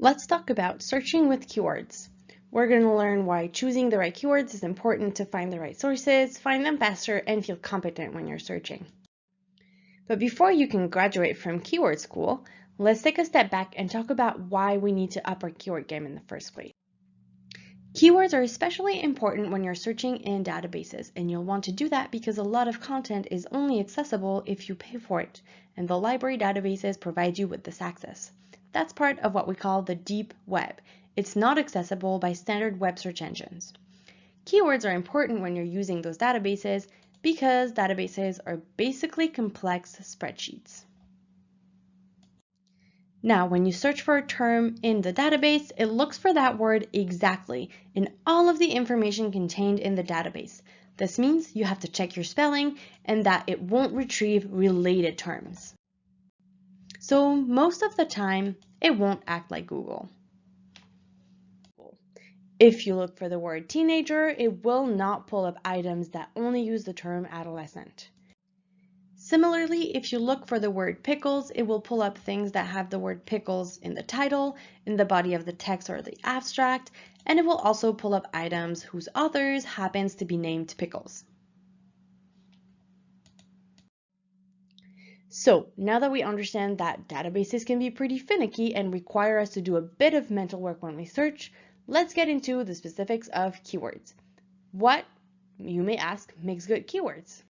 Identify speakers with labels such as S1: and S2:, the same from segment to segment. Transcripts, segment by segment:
S1: Let's talk about searching with keywords. We're going to learn why choosing the right keywords is important to find the right sources, find them faster, and feel competent when you're searching. But before you can graduate from keyword school, let's take a step back and talk about why we need to up our keyword game in the first place. Keywords are especially important when you're searching in databases, and you'll want to do that because a lot of content is only accessible if you pay for it, and the library databases provide you with this access. That's part of what we call the deep web. It's not accessible by standard web search engines. Keywords are important when you're using those databases because databases are basically complex spreadsheets. Now, when you search for a term in the database, it looks for that word exactly in all of the information contained in the database. This means you have to check your spelling and that it won't retrieve related terms. So most of the time, it won't act like Google. If you look for the word teenager, it will not pull up items that only use the term adolescent. Similarly, if you look for the word pickles, it will pull up things that have the word pickles in the title, in the body of the text or the abstract, and it will also pull up items whose authors happens to be named pickles. So now that we understand that databases can be pretty finicky and require us to do a bit of mental work when we search, let's get into the specifics of keywords. What, you may ask, makes good keywords?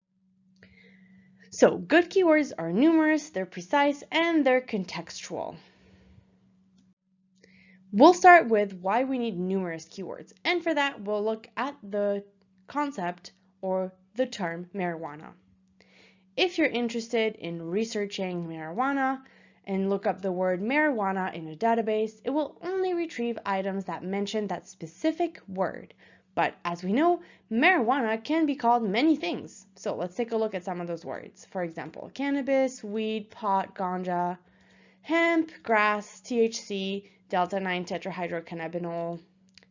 S1: So good keywords are numerous, they're precise, and they're contextual. We'll start with why we need numerous keywords, and for that we'll look at the concept or the term marijuana. If you're interested in researching marijuana and look up the word marijuana in a database, it will only retrieve items that mention that specific word. But as we know, marijuana can be called many things. So let's take a look at some of those words. For example, cannabis, weed, pot, ganja, hemp, grass, THC, delta-9 tetrahydrocannabinol,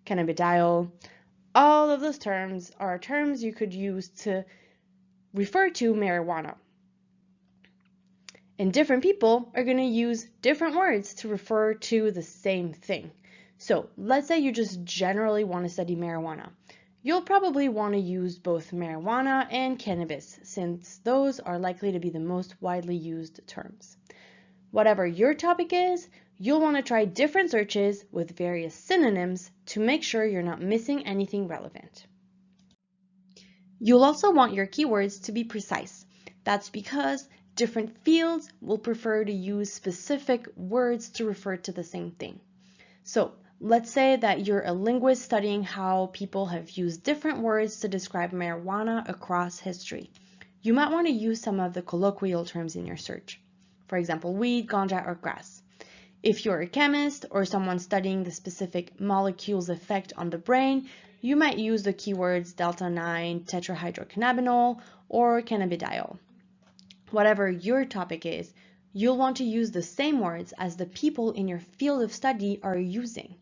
S1: cannabidiol. All of those terms are terms you could use to refer to marijuana. And different people are going to use different words to refer to the same thing. So let's say you just generally want to study marijuana. You'll probably want to use both marijuana and cannabis, since those are likely to be the most widely used terms. Whatever your topic is, you'll want to try different searches with various synonyms to make sure you're not missing anything relevant. You'll also want your keywords to be precise. That's because different fields will prefer to use specific words to refer to the same thing. So let's say that you're a linguist studying how people have used different words to describe marijuana across history. You might want to use some of the colloquial terms in your search. For example, weed, ganja, or grass. If you're a chemist or someone studying the specific molecule's effect on the brain, you might use the keywords delta-9 tetrahydrocannabinol or cannabidiol. Whatever your topic is, you'll want to use the same words as the people in your field of study are using.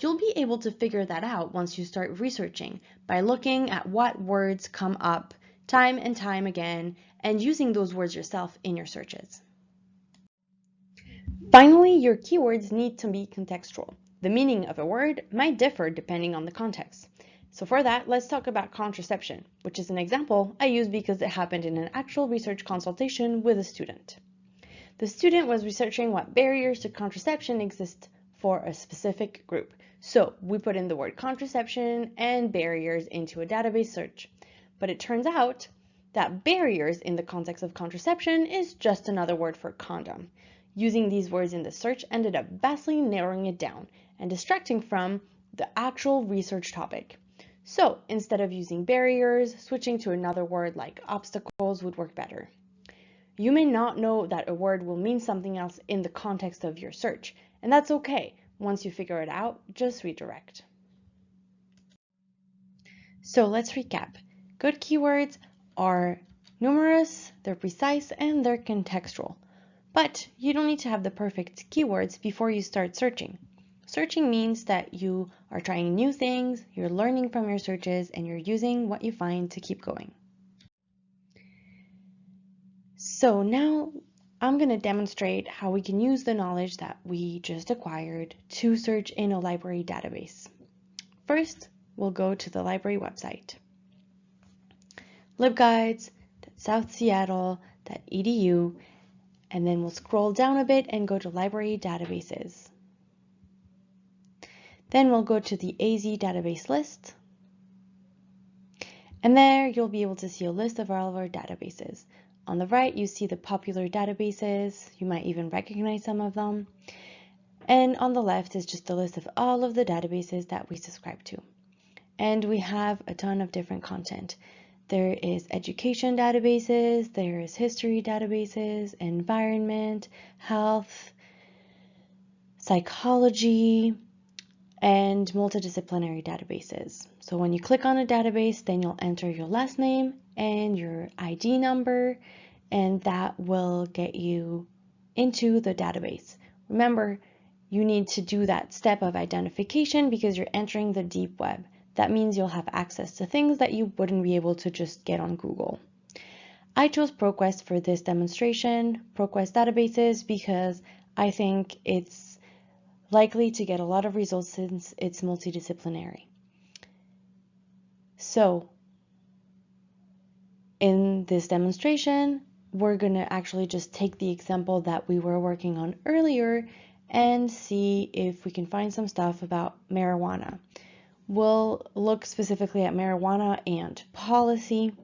S1: You'll be able to figure that out once you start researching by looking at what words come up time and time again and using those words yourself in your searches. Finally, your keywords need to be contextual. The meaning of a word might differ depending on the context. So for that, let's talk about contraception, which is an example I use because it happened in an actual research consultation with a student. The student was researching what barriers to contraception exist for a specific group. So we put in the word contraception and barriers into a database search. But it turns out that barriers in the context of contraception is just another word for condom. Using these words in the search ended up vastly narrowing it down and distracting from the actual research topic. So instead of using barriers, switching to another word like obstacles would work better. You may not know that a word will mean something else in the context of your search, and that's okay. Once you figure it out, just redirect. So let's recap. Good keywords are numerous, they're precise, and they're contextual. But you don't need to have the perfect keywords before you start searching. Searching means that you are trying new things, you're learning from your searches, and you're using what you find to keep going. So now I'm going to demonstrate how we can use the knowledge that we just acquired to search in a library database. First, we'll go to the library website, libguides.southseattle.edu, and then we'll scroll down a bit and go to library databases. Then we'll go to the AZ database list, and there you'll be able to see a list of all of our databases. On the right, you see the popular databases. You might even recognize some of them. And on the left is just a list of all of the databases that we subscribe to. And we have a ton of different content. There is education databases, there is history databases, environment, health, psychology, and multidisciplinary databases. So when you click on a database, then you'll enter your last name and your ID number, and that will get you into the database. Remember, you need to do that step of identification because you're entering the deep web. That means you'll have access to things that you wouldn't be able to just get on Google. I chose ProQuest for this demonstration, ProQuest databases, because I think it's likely to get a lot of results since it's multidisciplinary. So in this demonstration, we're going to actually just take the example that we were working on earlier and see if we can find some stuff about marijuana. We'll look specifically at marijuana and policy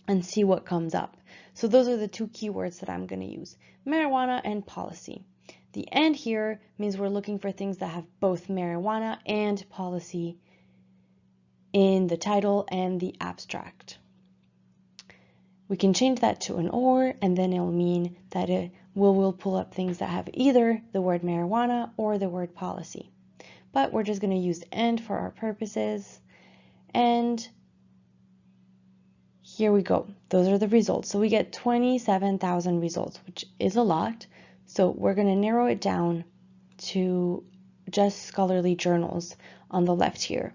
S1: and see what comes up. So those are the two keywords that I'm going to use, marijuana and policy. The and here means we're looking for things that have both marijuana and policy in the title and the abstract. We can change that to an or, and then it'll mean that we'll pull up things that have either the word marijuana or the word policy. But we're just going to use and for our purposes. And here we go. Those are the results. So we get 27,000 results, which is a lot. So we're going to narrow it down to just scholarly journals on the left here.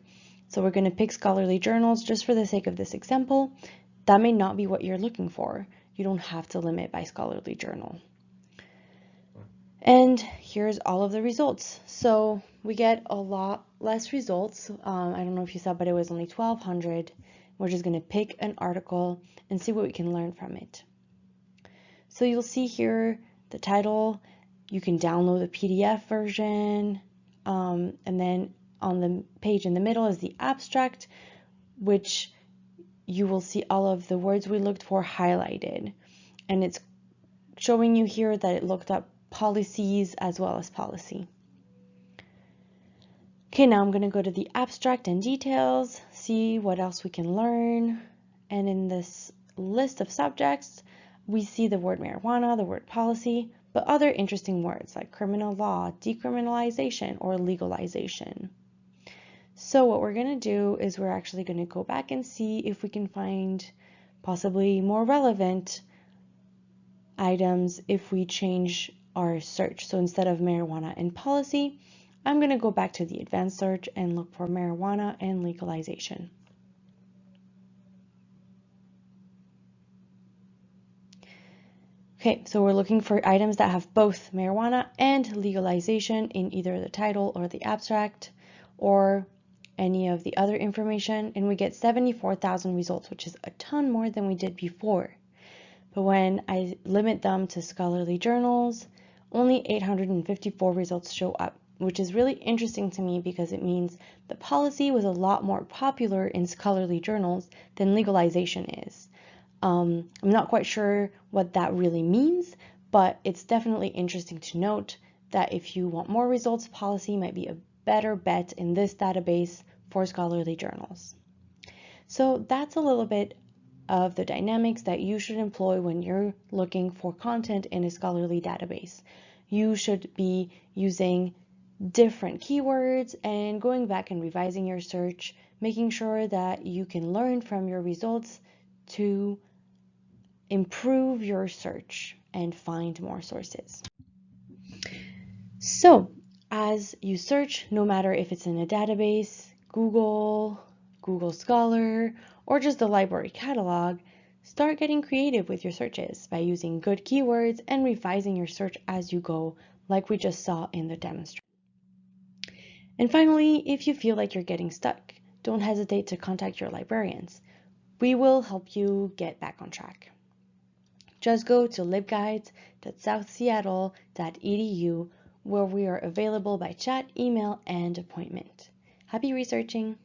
S1: So we're going to pick scholarly journals just for the sake of this example. That may not be what you're looking for. You don't have to limit by scholarly journal. And here's all of the results. So we get a lot less results. I don't know if you saw, but it was only 1,200. We're just going to pick an article and see what we can learn from it. So you'll see here the title. You can download the PDF version. And then on the page in the middle is the abstract, which you will see all of the words we looked for highlighted. And it's showing you here that it looked up policies as well as policy. Okay, now I'm going to go to the abstract and details, see what else we can learn. And in this list of subjects, we see the word marijuana, the word policy, but other interesting words like criminal law, decriminalization, or legalization. So what we're going to do is we're actually going to go back and see if we can find possibly more relevant items if we change our search. So instead of marijuana and policy, I'm going to go back to the advanced search and look for marijuana and legalization. Okay, so we're looking for items that have both marijuana and legalization in either the title or the abstract or any of the other information, and we get 74,000 results, which is a ton more than we did before. But when I limit them to scholarly journals, only 854 results show up, which is really interesting to me because it means the policy was a lot more popular in scholarly journals than legalization is. I'm not quite sure what that really means, but it's definitely interesting to note that if you want more results, policy might be a better bet in this database for scholarly journals. So that's a little bit of the dynamics that you should employ when you're looking for content in a scholarly database. You should be using different keywords and going back and revising your search, making sure that you can learn from your results to improve your search and find more sources. So as you search, no matter if it's in a database, Google Scholar, or just the library catalog, Start getting creative with your searches by using good keywords and revising your search as you go, like we just saw in the demonstration. And finally, if you feel like you're getting stuck, don't hesitate to contact your librarians. We will help you get back on track. Just go to libguides.southseattle.edu, where we are available by chat, email, and appointment. Happy researching!